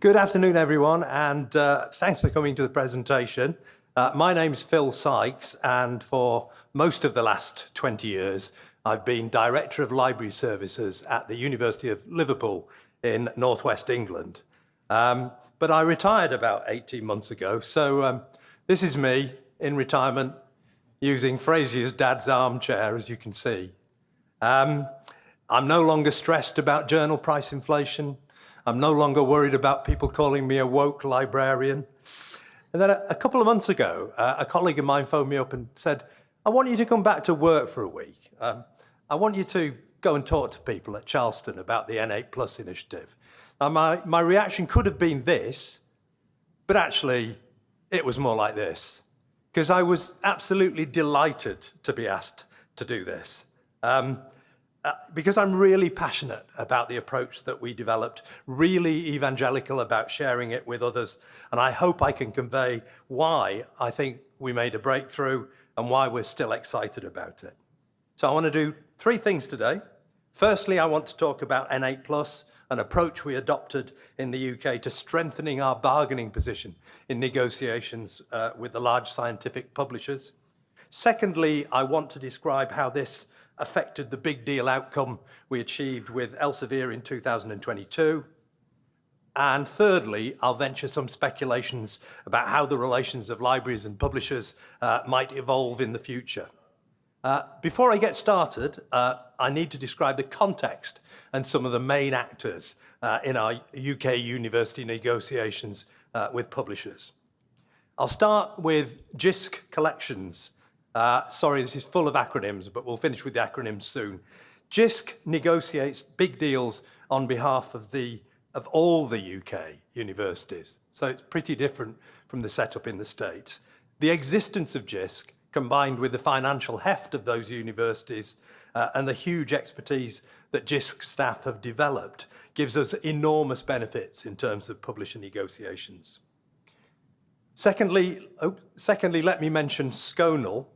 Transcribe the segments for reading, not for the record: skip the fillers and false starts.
Good afternoon, everyone, and thanks for coming to the presentation. My name's Phil Sykes, and for most of the last 20 years, I've been Director of Library Services at the University of Liverpool in northwest England. But I retired about 18 months ago, so this is me in retirement using Frazier's dad's armchair, as you can see. I'm no longer stressed about journal price inflation. I'm no longer worried about people calling me a woke librarian. And then a couple of months ago, a colleague of mine phoned me up and said, I want you to come back to work for a week. I want you to go and talk to people at Charleston about the N8 Plus initiative. Now, my reaction could have been this, but actually it was more like this, because I was absolutely delighted to be asked to do this. Because I'm really passionate about the approach that we developed, really evangelical about sharing it with others, and I hope I can convey why I think we made a breakthrough and why we're still excited about it. So I want to do three things today. Firstly, I want to talk about N8 Plus, an approach we adopted in the UK to strengthening our bargaining position in negotiations with the large scientific publishers. Secondly, I want to describe how this affected the big deal outcome we achieved with Elsevier in 2022. And thirdly, I'll venture some speculations about how the relations of libraries and publishers might evolve in the future. Before I get started, I need to describe the context and some of the main actors in our UK university negotiations with publishers. I'll start with JISC Collections. Sorry, this is full of acronyms, but we'll finish with the acronyms soon. JISC negotiates big deals on behalf of all the UK universities, so it's pretty different from the setup in the States. The existence of JISC, combined with the financial heft of those universities and the huge expertise that JISC staff have developed, gives us enormous benefits in terms of publisher negotiations. Secondly, let me mention SCONAL.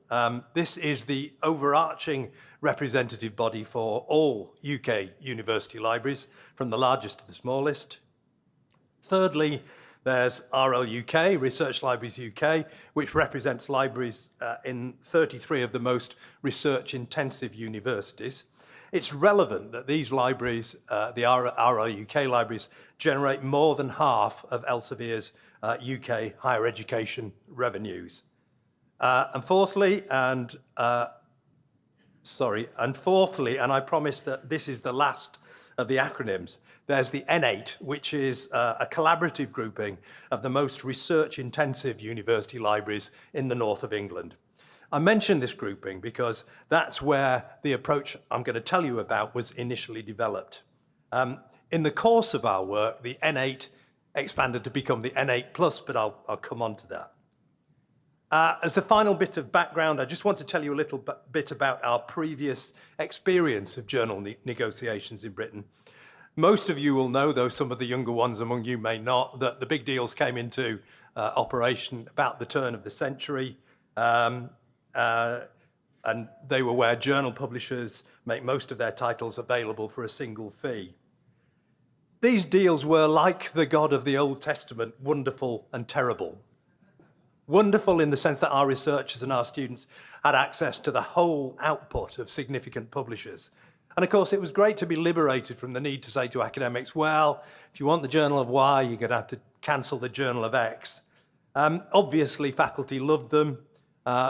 This is the overarching representative body for all UK university libraries, from the largest to the smallest. Thirdly, there's RL UK, Research Libraries UK, which represents libraries in 33 of the most research-intensive universities. It's relevant that these libraries, the RL UK libraries, generate more than half of Elsevier's UK higher education revenues. And fourthly, and I promise that this is the last of the acronyms, there's the N8, which is a collaborative grouping of the most research-intensive university libraries in the north of England. I mention this grouping because that's where the approach I'm going to tell you about was initially developed. In the course of our work, the N8 expanded to become the N8 Plus, but I'll come on to that. As the final bit of background, I just want to tell you a little bit about our previous experience of journal negotiations in Britain. Most of you will know, though some of the younger ones among you may not, that the big deals came into operation about the turn of the century. And they were where journal publishers make most of their titles available for a single fee. These deals were like the God of the Old Testament, wonderful and terrible. Wonderful in the sense that our researchers and our students had access to the whole output of significant publishers. And of course, it was great to be liberated from the need to say to academics, well, if you want the Journal of Y, you're going to have to cancel the Journal of X. Obviously, faculty loved them.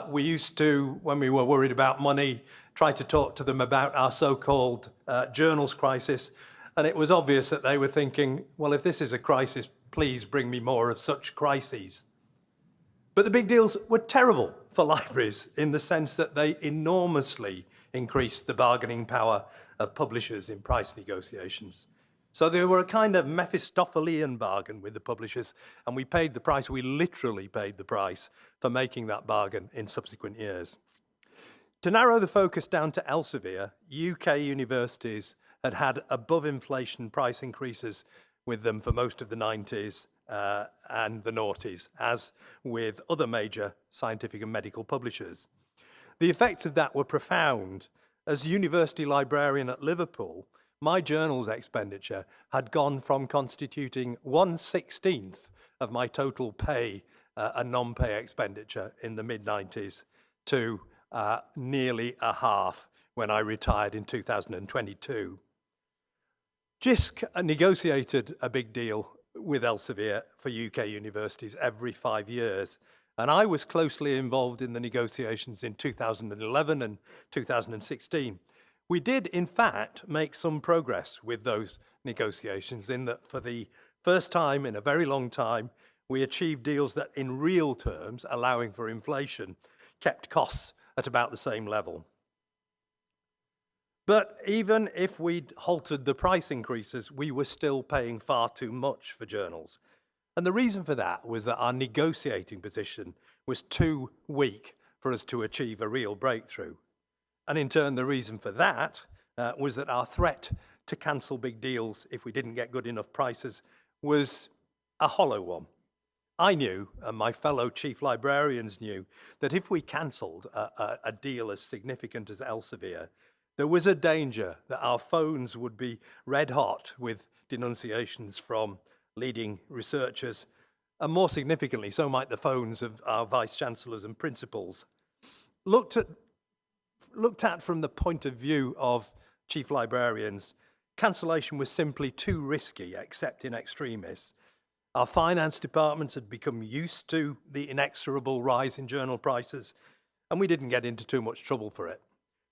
We used to, when we were worried about money, try to talk to them about our so-called journals crisis. And it was obvious that they were thinking, well, if this is a crisis, please bring me more of such crises. But the big deals were terrible for libraries in the sense that they enormously increased the bargaining power of publishers in price negotiations. So they were a kind of Mephistophelian bargain with the publishers, and we paid the price, we literally paid the price for making that bargain in subsequent years. To narrow the focus down to Elsevier, UK universities had had above inflation price increases with them for most of the 90s and the noughties, as with other major scientific and medical publishers. The effects of that were profound. As university librarian at Liverpool, my journals expenditure had gone from constituting 1/16 of my total pay and non-pay expenditure in the mid-90s to nearly a half when I retired in 2022. JISC negotiated a big deal with Elsevier for UK universities every 5 years, and I was closely involved in the negotiations in 2011 and 2016. We did, in fact, make some progress with those negotiations in that for the first time in a very long time, we achieved deals that in real terms, allowing for inflation, kept costs at about the same level. But even if we'd halted the price increases, we were still paying far too much for journals. And the reason for that was that our negotiating position was too weak for us to achieve a real breakthrough. And in turn, the reason for that was that our threat to cancel big deals if we didn't get good enough prices was a hollow one. I knew, and my fellow chief librarians knew, that if we cancelled a deal as significant as Elsevier, there was a danger that our phones would be red hot with denunciations from leading researchers, and more significantly, so might the phones of our vice-chancellors and principals. Looked at from the point of view of chief librarians, cancellation was simply too risky, except in extremis. Our finance departments had become used to the inexorable rise in journal prices, and we didn't get into too much trouble for it.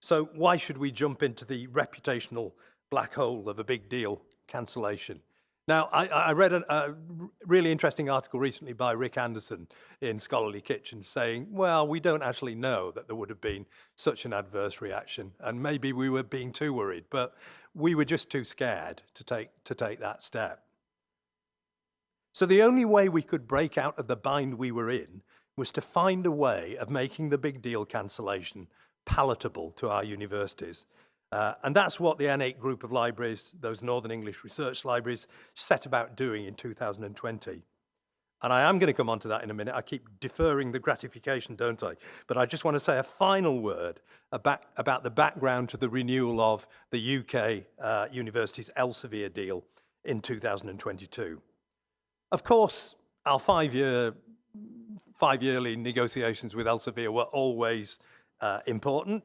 So why should we jump into the reputational black hole of a big deal cancellation? Now, I read a really interesting article recently by Rick Anderson in Scholarly Kitchen saying, well, we don't actually know that there would have been such an adverse reaction, and maybe we were being too worried, but we were just too scared to take that step. So the only way we could break out of the bind we were in was to find a way of making the big deal cancellation palatable to our universities. And that's what the N8 group of libraries, those Northern English research libraries, set about doing in 2020. And I am going to come on to that in a minute. I keep deferring the gratification, don't I? But I just want to say a final word about the background to the renewal of the UK Universities Elsevier deal in 2022. Of course, our five-yearly negotiations with Elsevier were always important,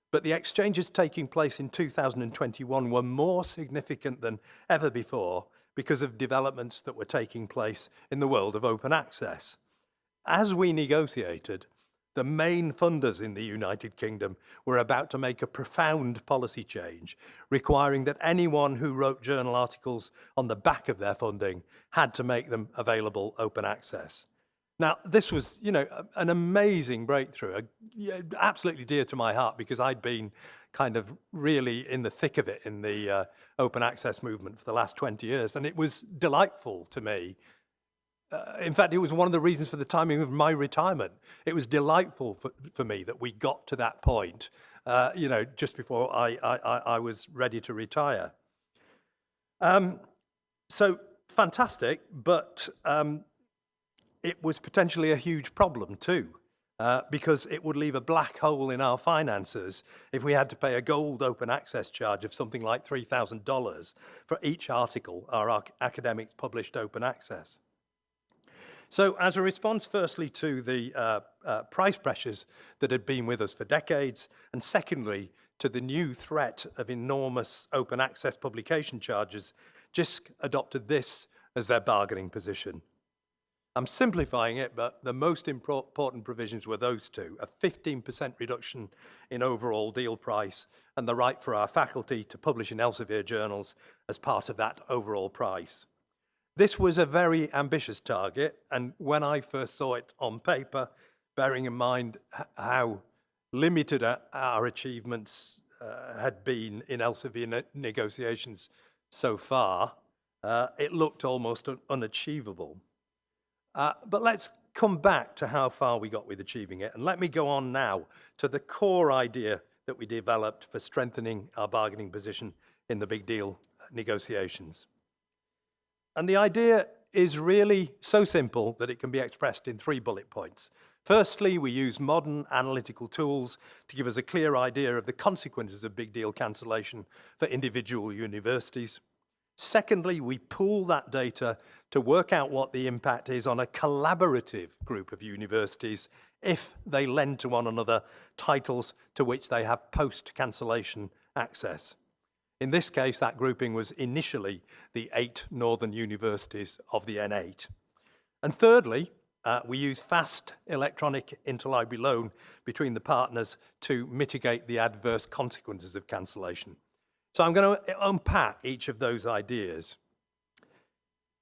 but the exchanges taking place in 2021 were more significant than ever before because of developments that were taking place in the world of open access. As we negotiated, the main funders in the United Kingdom were about to make a profound policy change, requiring that anyone who wrote journal articles on the back of their funding had to make them available open access. Now, this was, an amazing breakthrough, absolutely dear to my heart, because I'd been kind of really in the thick of it in the open access movement for the last 20 years, and it was delightful to me. In fact, it was one of the reasons for the timing of my retirement. It was delightful for me that we got to that point, just before I was ready to retire. So fantastic, but it was potentially a huge problem too, because it would leave a black hole in our finances if we had to pay a gold open access charge of something like $3,000 for each article our academics published open access. So as a response, firstly, to the price pressures that had been with us for decades, and secondly, to the new threat of enormous open access publication charges, JISC adopted this as their bargaining position. I'm simplifying it, but the most important provisions were those two: a 15% reduction in overall deal price and the right for our faculty to publish in Elsevier journals as part of that overall price. This was a very ambitious target, and when I first saw it on paper, bearing in mind how limited our achievements had been in Elsevier negotiations so far, it looked almost unachievable. But let's come back to how far we got with achieving it, and let me go on now to the core idea that we developed for strengthening our bargaining position in the big deal negotiations. And the idea is really so simple that it can be expressed in 3 bullet points. Firstly, we use modern analytical tools to give us a clear idea of the consequences of big deal cancellation for individual universities. Secondly, we pool that data to work out what the impact is on a collaborative group of universities if they lend to one another titles to which they have post-cancellation access. In this case, that grouping was initially the 8 northern universities of the N8. And thirdly, we use fast electronic interlibrary loan between the partners to mitigate the adverse consequences of cancellation. So I'm going to unpack each of those ideas.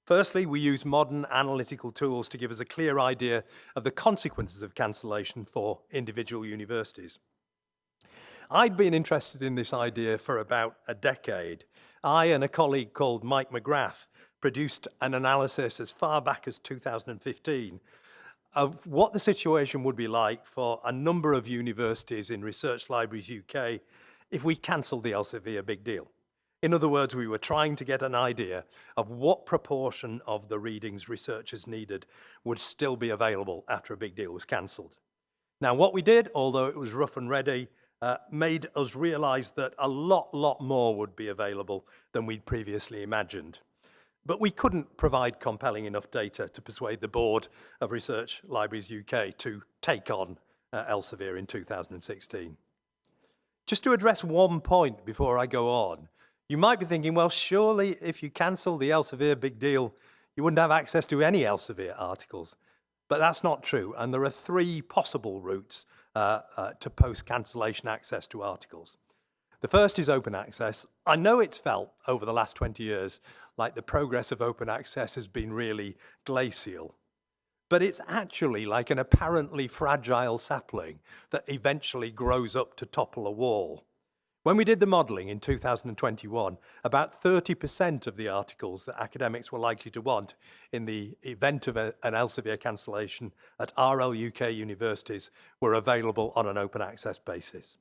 Firstly, we use modern analytical tools to give us a clear idea of the consequences of cancellation for individual universities. I'd been interested in this idea for about a decade. I and a colleague called Mike McGrath produced an analysis as far back as 2015 of what the situation would be like for a number of universities in Research Libraries UK if we cancelled the Elsevier big deal. In other words, we were trying to get an idea of what proportion of the readings researchers needed would still be available after a big deal was cancelled. Now, what we did, although it was rough and ready, made us realize that a lot more would be available than we'd previously imagined. But we couldn't provide compelling enough data to persuade the board of Research Libraries UK to take on Elsevier in 2016. Just to address one point before I go on, you might be thinking, well, surely if you cancel the Elsevier big deal, you wouldn't have access to any Elsevier articles. But that's not true, and there are 3 possible routes to post-cancellation access to articles. The first is open access. I know it's felt over the last 20 years like the progress of open access has been really glacial, but it's actually like an apparently fragile sapling that eventually grows up to topple a wall. When we did the modelling in 2021, about 30% of the articles that academics were likely to want in the event of an Elsevier cancellation at RL UK universities were available on an open access basis.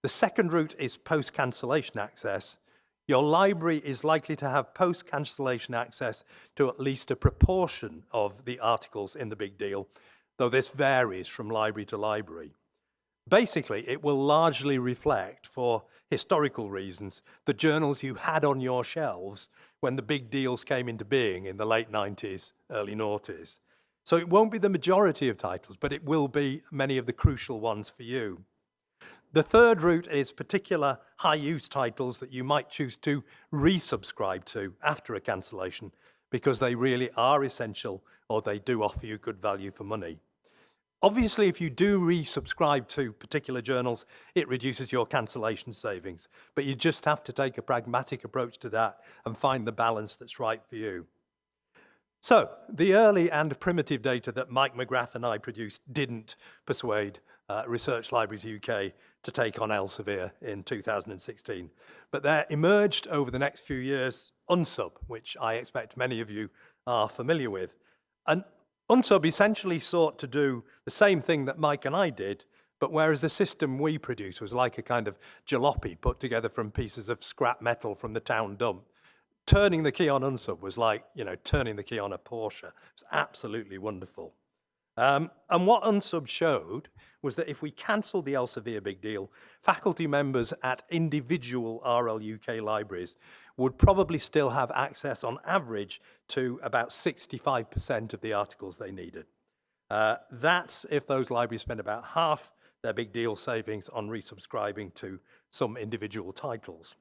The second route is post-cancellation access. Your library is likely to have post-cancellation access to at least a proportion of the articles in the big deal, though this varies from library to library. Basically, it will largely reflect, for historical reasons, the journals you had on your shelves when the big deals came into being in the late 90s, early noughties. So it won't be the majority of titles, but it will be many of the crucial ones for you. The third route is particular high-use titles that you might choose to resubscribe to after a cancellation because they really are essential or they do offer you good value for money. Obviously, if you do resubscribe to particular journals, it reduces your cancellation savings, but you just have to take a pragmatic approach to that and find the balance that's right for you. So, the early and primitive data that Mike McGrath and I produced didn't persuade Research Libraries UK to take on Elsevier in 2016. But there emerged over the next few years Unsub, which I expect many of you are familiar with. And Unsub essentially sought to do the same thing that Mike and I did, but whereas the system we produced was like a kind of jalopy put together from pieces of scrap metal from the town dump, turning the key on Unsub was like, turning the key on a Porsche. It's absolutely wonderful. And what Unsub showed was that if we cancelled the Elsevier big deal, faculty members at individual RL UK libraries would probably still have access on average to about 65% of the articles they needed. That's if those libraries spend about half their big deal savings on resubscribing to some individual titles.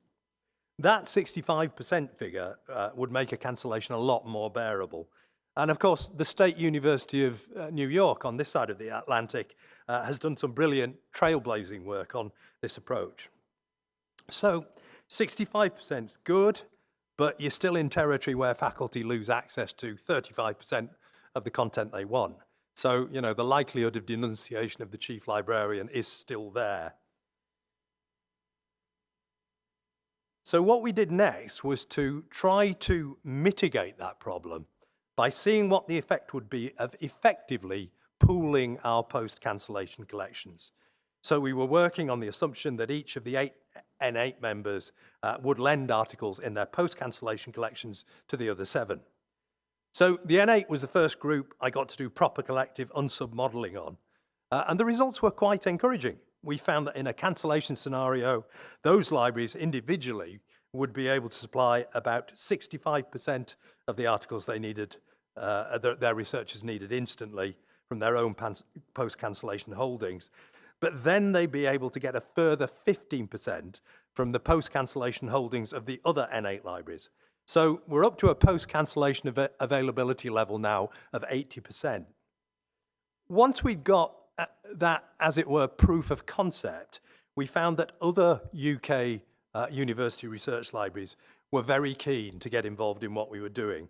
That 65% figure would make a cancellation a lot more bearable. And of course, the State University of New York on this side of the Atlantic has done some brilliant trailblazing work on this approach. So 65% is good, but you're still in territory where faculty lose access to 35% of the content they want. So, the likelihood of denunciation of the chief librarian is still there. So what we did next was to try to mitigate that problem by seeing what the effect would be of effectively pooling our post-cancellation collections. So we were working on the assumption that each of the 8 N8 members would lend articles in their post-cancellation collections to the other 7. So the N8 was the first group I got to do proper collective unsub modelling on. And the results were quite encouraging. We found that in a cancellation scenario, those libraries individually would be able to supply about 65% of the articles they needed, their researchers needed instantly from their own post-cancellation holdings. But then they'd be able to get a further 15% from the post-cancellation holdings of the other N8 libraries. So we're up to a post-cancellation availability level now of 80%. Once we'd got that, as it were, proof of concept, we found that other UK university research libraries were very keen to get involved in what we were doing.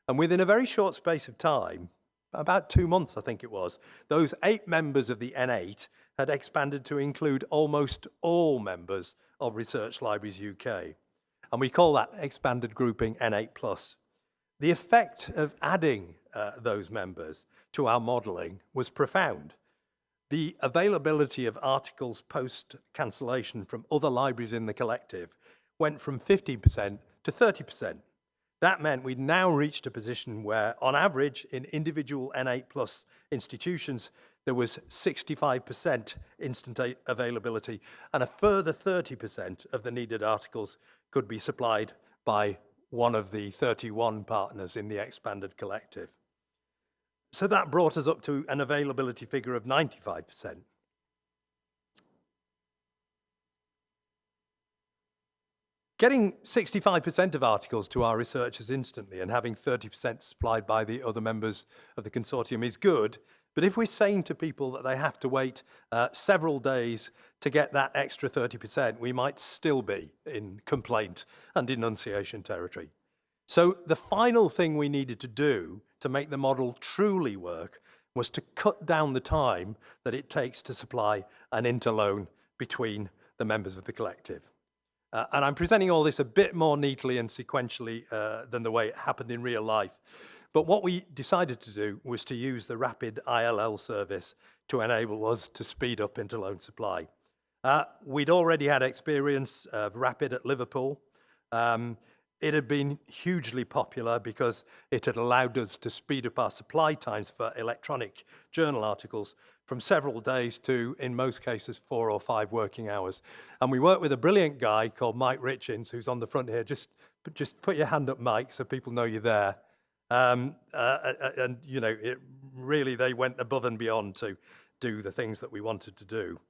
And within a very short space of time, about 2 months, I think it was, those 8 members of the N8 had expanded to include almost all members of Research Libraries UK. And we call that expanded grouping N8+. The effect of adding those members to our modelling was profound. The availability of articles post-cancellation from other libraries in the collective went from 15% to 30%. That meant we'd now reached a position where, on average, in individual N8+ institutions, there was 65% instant availability, and a further 30% of the needed articles could be supplied by one of the 31 partners in the expanded collective. So that brought us up to an availability figure of 95%. Getting 65% of articles to our researchers instantly and having 30% supplied by the other members of the consortium is good, but if we're saying to people that they have to wait several days to get that extra 30%, we might still be in complaint and denunciation territory. So the final thing we needed to do to make the model truly work was to cut down the time that it takes to supply an interloan between the members of the collective. And I'm presenting all this a bit more neatly and sequentially than the way it happened in real life. But what we decided to do was to use the rapid ILL service to enable us to speed up interloan supply. We'd already had experience of rapid at Liverpool. It had been hugely popular because it had allowed us to speed up our supply times for electronic journal articles from several days to, in most cases, 4 or 5 working hours. And we worked with a brilliant guy called Mike Richins, who's on the front here. Just put your hand up, Mike, so people know you're there. And you know, really, they went above and beyond to do the things that we wanted to do.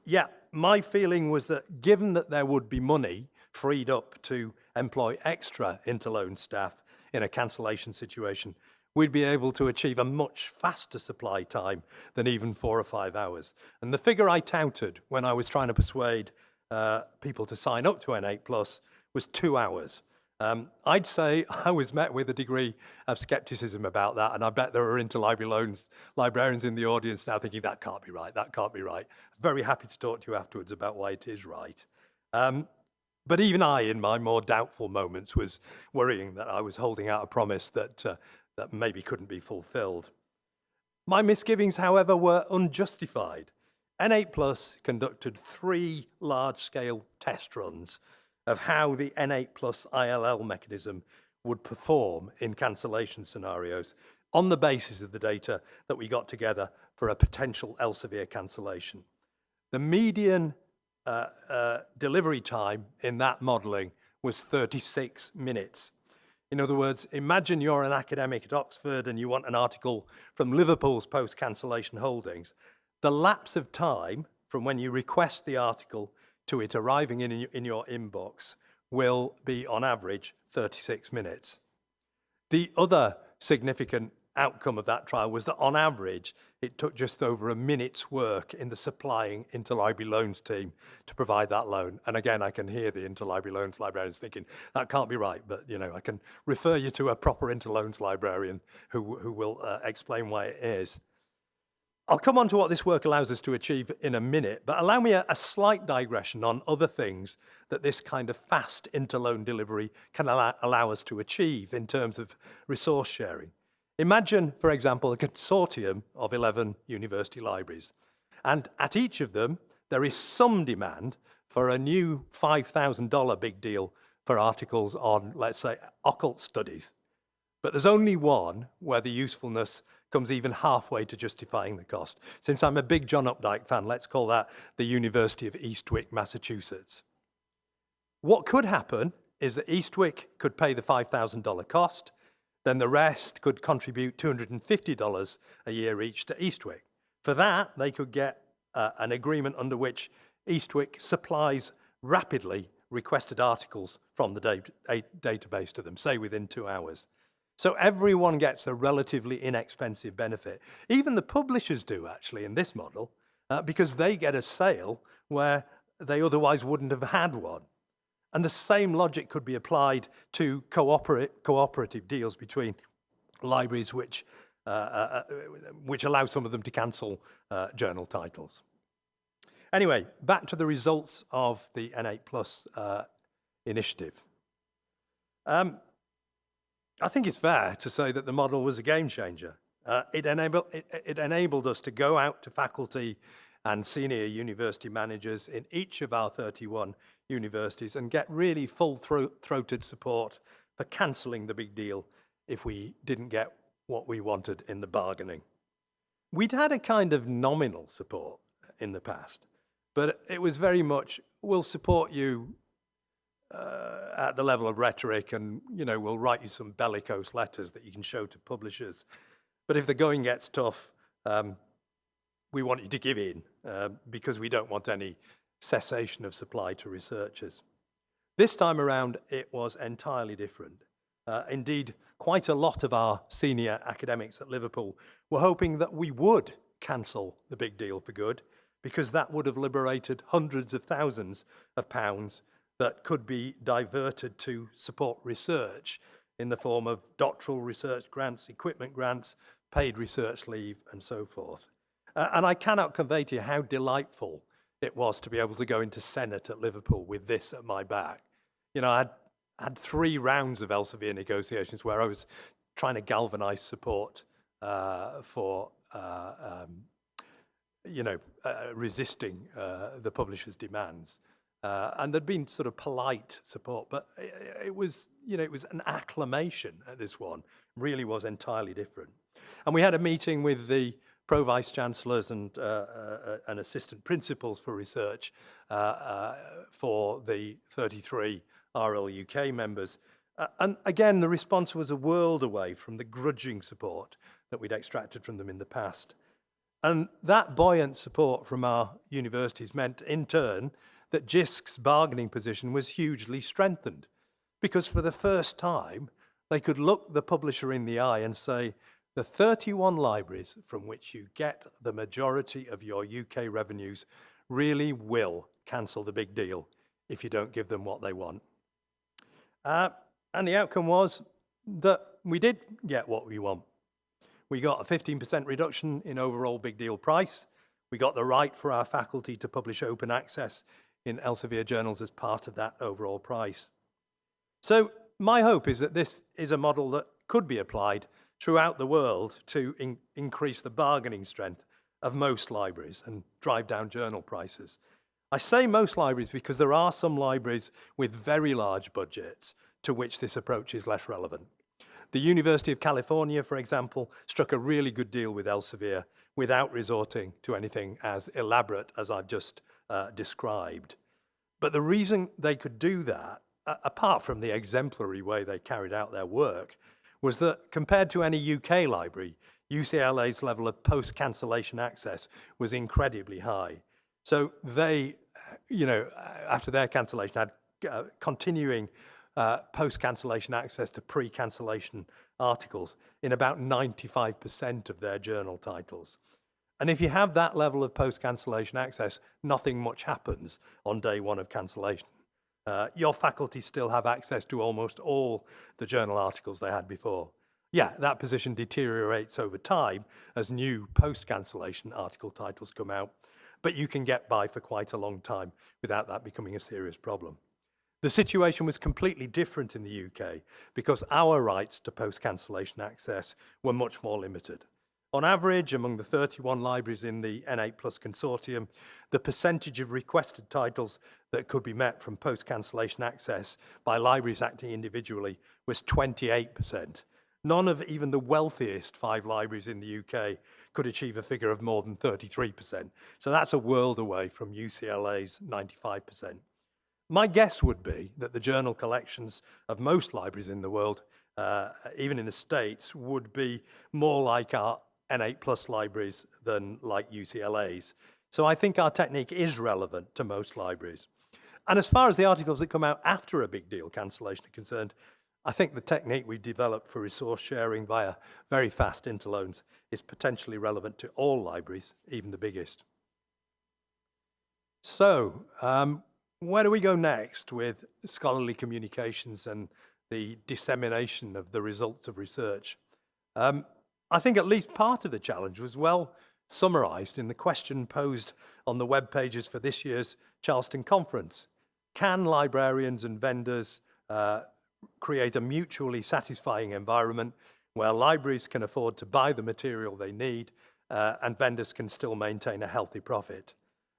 Yeah, my feeling was that given that there would be money freed up to employ extra interloan staff in a cancellation situation, we'd be able to achieve a much faster supply time than even 4 or 5 hours. And the figure I touted when I was trying to persuade people to sign up to N8+ was 2 hours. I'd say I was met with a degree of skepticism about that, and I bet there are interlibrary librarians in the audience now thinking, that can't be right, that can't be right. Very happy to talk to you afterwards about why it is right. But even I, in my more doubtful moments, was worrying that I was holding out a promise that maybe couldn't be fulfilled. My misgivings, however, were unjustified. N8+ conducted 3 large-scale test runs of how the N8+ ILL mechanism would perform in cancellation scenarios on the basis of the data that we got together for a potential Elsevier cancellation. The median delivery time in that modelling was 36 minutes. In other words, imagine you're an academic at Oxford and you want an article from Liverpool's post-cancellation holdings. The lapse of time from when you request the article to it arriving in your inbox will be, on average, 36 minutes. The other significant outcome of that trial was that, on average, it took just over a minute's work in the supplying interlibrary loans team to provide that loan. And again, I can hear the interlibrary loans librarians thinking, that can't be right, but you know, I can refer you to a proper interloans librarian who will explain why it is. I'll come on to what this work allows us to achieve in a minute, but allow me a slight digression on other things that this kind of fast interloan delivery can allow us to achieve in terms of resource sharing. Imagine, for example, a consortium of 11 university libraries, and at each of them, there is some demand for a new $5,000 big deal for articles on, let's say, occult studies. But there's only one where the usefulness comes even halfway to justifying the cost. Since I'm a big John Updike fan, let's call that the University of Eastwick, Massachusetts. What could happen is that Eastwick could pay the $5,000 cost, then the rest could contribute $250 a year each to Eastwick. For that, they could get an agreement under which Eastwick supplies rapidly requested articles from the database to them, say within 2 hours. So everyone gets a relatively inexpensive benefit. Even the publishers do, actually, in this model, because they get a sale where they otherwise wouldn't have had one. And the same logic could be applied to cooperative deals between libraries which allow some of them to cancel journal titles. Anyway, back to the results of the N8+ initiative. I think it's fair to say that the model was a game changer. It enabled us to go out to faculty and senior university managers in each of our 31 universities and get really full-throated support for cancelling the big deal if we didn't get what we wanted in the bargaining. We'd had a kind of nominal support in the past, but it was very much, we'll support you at the level of rhetoric, and we'll write you some bellicose letters that you can show to publishers. But if the going gets tough, we want you to give in because we don't want any cessation of supply to researchers. This time around, it was entirely different. Indeed, quite a lot of our senior academics at Liverpool were hoping that we would cancel the big deal for good, because that would have liberated hundreds of thousands of pounds that could be diverted to support research in the form of doctoral research grants, equipment grants, paid research leave, and so forth. And I cannot convey to you how delightful it was to be able to go into Senate at Liverpool with this at my back. I had 3 rounds of Elsevier negotiations where I was trying to galvanize support for resisting the publisher's demands. And there'd been sort of polite support, but it was an acclamation at this one. Really was entirely different. And we had a meeting with the pro-vice chancellors and assistant principals for research for the 33 RL UK members. And again, the response was a world away from the grudging support that we'd extracted from them in the past. And that buoyant support from our universities meant, in turn, that JISC's bargaining position was hugely strengthened, because for the first time, they could look the publisher in the eye and say, the 31 libraries from which you get the majority of your UK revenues really will cancel the big deal if you don't give them what they want. And the outcome was that we did get what we want. We got a 15% reduction in overall big deal price. We got the right for our faculty to publish open access in Elsevier journals as part of that overall price. So my hope is that this is a model that could be applied throughout the world to increase the bargaining strength of most libraries and drive down journal prices. I say most libraries because there are some libraries with very large budgets to which this approach is less relevant. The University of California, for example, struck a really good deal with Elsevier without resorting to anything as elaborate as I've just described. But the reason they could do that, apart from the exemplary way they carried out their work, was that compared to any UK library, UCLA's level of post-cancellation access was incredibly high. So they, after their cancellation, had continuing post-cancellation access to pre-cancellation articles in about 95% of their journal titles. And if you have that level of post-cancellation access, nothing much happens on day one of cancellation. Your faculty still have access to almost all the journal articles they had before. Yeah, that position deteriorates over time as new post-cancellation article titles come out, but you can get by for quite a long time without that becoming a serious problem. The situation was completely different in the UK because our rights to post-cancellation access were much more limited. On average, among the 31 libraries in the N8 Plus consortium, the percentage of requested titles that could be met from post-cancellation access by libraries acting individually was 28%. None of even the wealthiest 5 libraries in the UK could achieve a figure of more than 33%. So that's a world away from UCLA's 95%. My guess would be that the journal collections of most libraries in the world, even in the States, would be more like our N8 Plus libraries than like UCLA's. So I think our technique is relevant to most libraries. And as far as the articles that come out after a big deal cancellation are concerned, I think the technique we developed for resource sharing via very fast interloans is potentially relevant to all libraries, even the biggest. So, where do we go next with scholarly communications and the dissemination of the results of research? I think at least part of the challenge was well summarized in the question posed on the web pages for this year's Charleston conference. Can librarians and vendors create a mutually satisfying environment where libraries can afford to buy the material they need and vendors can still maintain a healthy profit?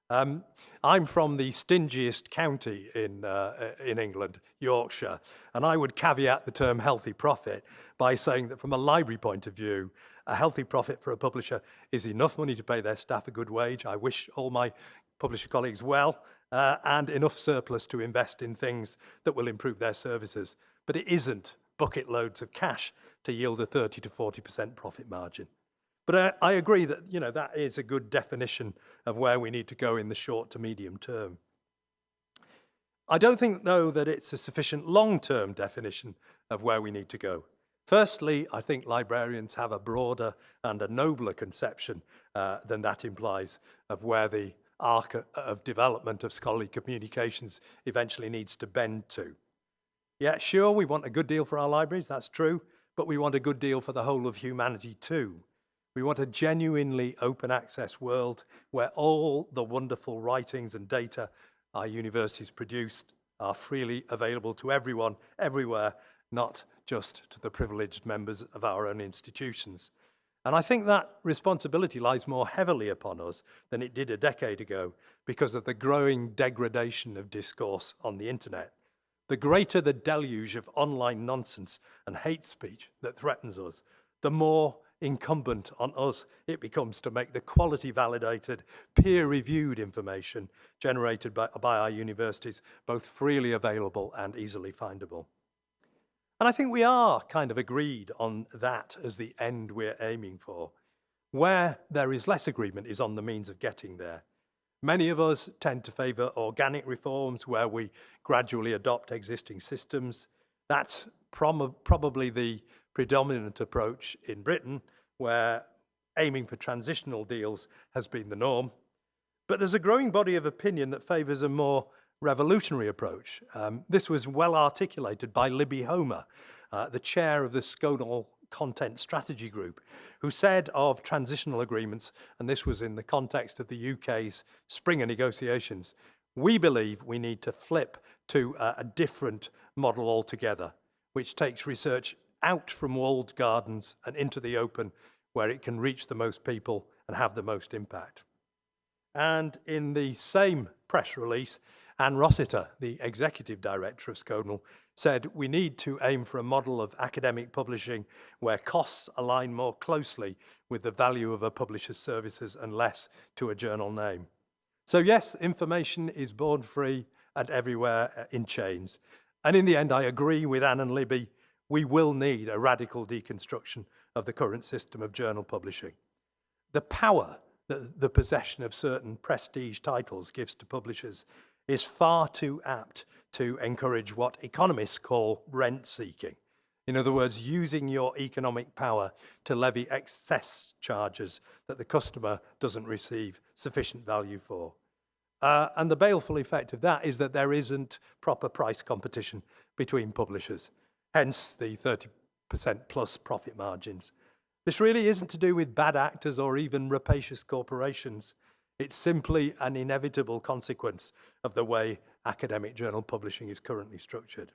I'm from the stingiest county in England, Yorkshire, and I would caveat the term healthy profit by saying that from a library point of view, a healthy profit for a publisher is enough money to pay their staff a good wage. I wish all my publisher colleagues well, and enough surplus to invest in things that will improve their services. But it isn't bucket loads of cash to yield a 30 to 40% profit margin. But I agree that, that is a good definition of where we need to go in the short to medium term. I don't think, though, that it's a sufficient long-term definition of where we need to go. Firstly, I think librarians have a broader and a nobler conception than that implies of where the arc of development of scholarly communications eventually needs to bend to. Yeah, sure, we want a good deal for our libraries, that's true, but we want a good deal for the whole of humanity too. We want a genuinely open access world where all the wonderful writings and data our universities produce are freely available to everyone, everywhere, not just to the privileged members of our own institutions. And I think that responsibility lies more heavily upon us than it did a decade ago because of the growing degradation of discourse on the internet. The greater the deluge of online nonsense and hate speech that threatens us, the more incumbent on us it becomes to make the quality-validated, peer-reviewed information generated by our universities both freely available and easily findable. And I think we are kind of agreed on that as the end we're aiming for. Where there is less agreement is on the means of getting there. Many of us tend to favour organic reforms where we gradually adopt existing systems. That's probably the predominant approach in Britain, where aiming for transitional deals has been the norm. But there's a growing body of opinion that favours a more revolutionary approach. This was well articulated by Libby Homer, the chair of the Sconal Content Strategy Group, who said of transitional agreements, and this was in the context of the UK's Springer negotiations, we believe we need to flip to a different model altogether, which takes research out from walled gardens and into the open where it can reach the most people and have the most impact. And in the same press release, Anne Rossiter, the executive director of Sconal, said we need to aim for a model of academic publishing where costs align more closely with the value of a publisher's services and less to a journal name. So yes, information is born free and everywhere in chains. And in the end, I agree with Anne and Libby, we will need a radical deconstruction of the current system of journal publishing. The power that the possession of certain prestige titles gives to publishers is far too apt to encourage what economists call rent-seeking. In other words, using your economic power to levy excess charges that the customer doesn't receive sufficient value for. And the baleful effect of that is that there isn't proper price competition between publishers, hence the 30% plus profit margins. This really isn't to do with bad actors or even rapacious corporations. It's simply an inevitable consequence of the way academic journal publishing is currently structured.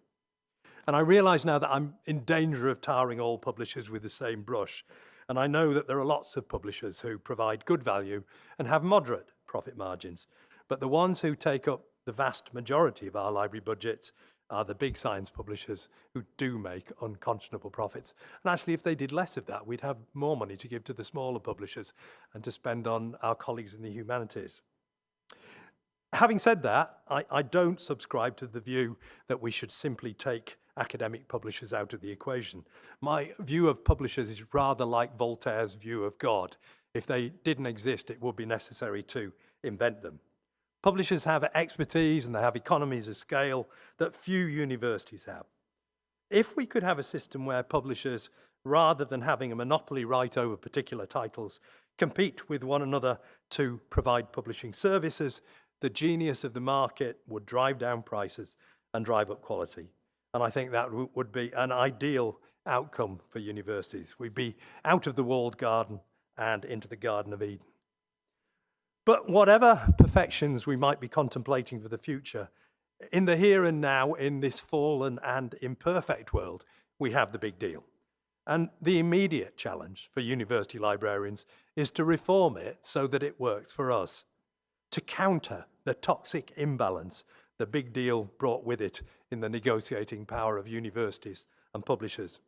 And I realise now that I'm in danger of tarring all publishers with the same brush, And I know that there are lots of publishers who provide good value and have moderate profit margins. But the ones who take up the vast majority of our library budgets are the big science publishers who do make unconscionable profits. And actually, if they did less of that, we'd have more money to give to the smaller publishers and to spend on our colleagues in the humanities. Having said that, I don't subscribe to the view that we should simply take academic publishers out of the equation. My view of publishers is rather like Voltaire's view of God. If they didn't exist, it would be necessary to invent them. Publishers have expertise and they have economies of scale that few universities have. If we could have a system where publishers, rather than having a monopoly right over particular titles, compete with one another to provide publishing services, the genius of the market would drive down prices and drive up quality. And I think that would be an ideal outcome for universities. We'd be out of the walled garden and into the Garden of Eden. But whatever perfections we might be contemplating for the future, in the here and now, in this fallen and imperfect world, we have the big deal. And the immediate challenge for university librarians is to reform it so that it works for us, to counter the toxic imbalance the big deal brought with it in the negotiating power of universities and publishers.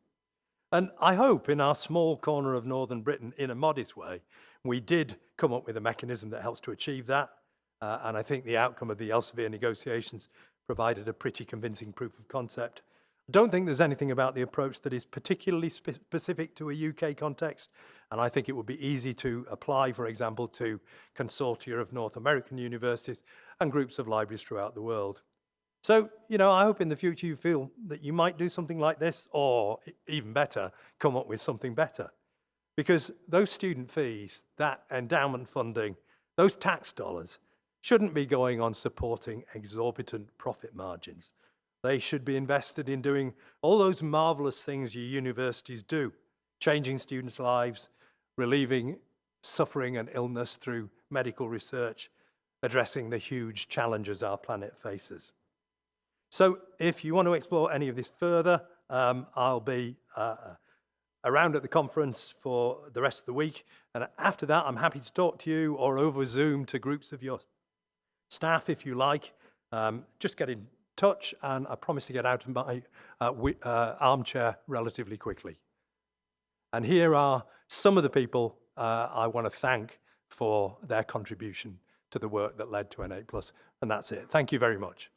And I hope in our small corner of Northern Britain, in a modest way, we did come up with a mechanism that helps to achieve that. And I think the outcome of the Elsevier negotiations provided a pretty convincing proof of concept. I don't think there's anything about the approach that is particularly specific to a UK context. And I think it would be easy to apply, for example, to consortia of North American universities and groups of libraries throughout the world. So, I hope in the future you feel that you might do something like this, or even better, come up with something better. Because those student fees, that endowment funding, those tax dollars shouldn't be going on supporting exorbitant profit margins. They should be invested in doing all those marvelous things your universities do, changing students' lives, relieving suffering and illness through medical research, addressing the huge challenges our planet faces. So if you want to explore any of this further, I'll be around at the conference for the rest of the week. And after that, I'm happy to talk to you or over Zoom to groups of your staff if you like. Just get in touch, and I promise to get out of my armchair relatively quickly. And here are some of the people I want to thank for their contribution to the work that led to N8+. And that's it. Thank you very much.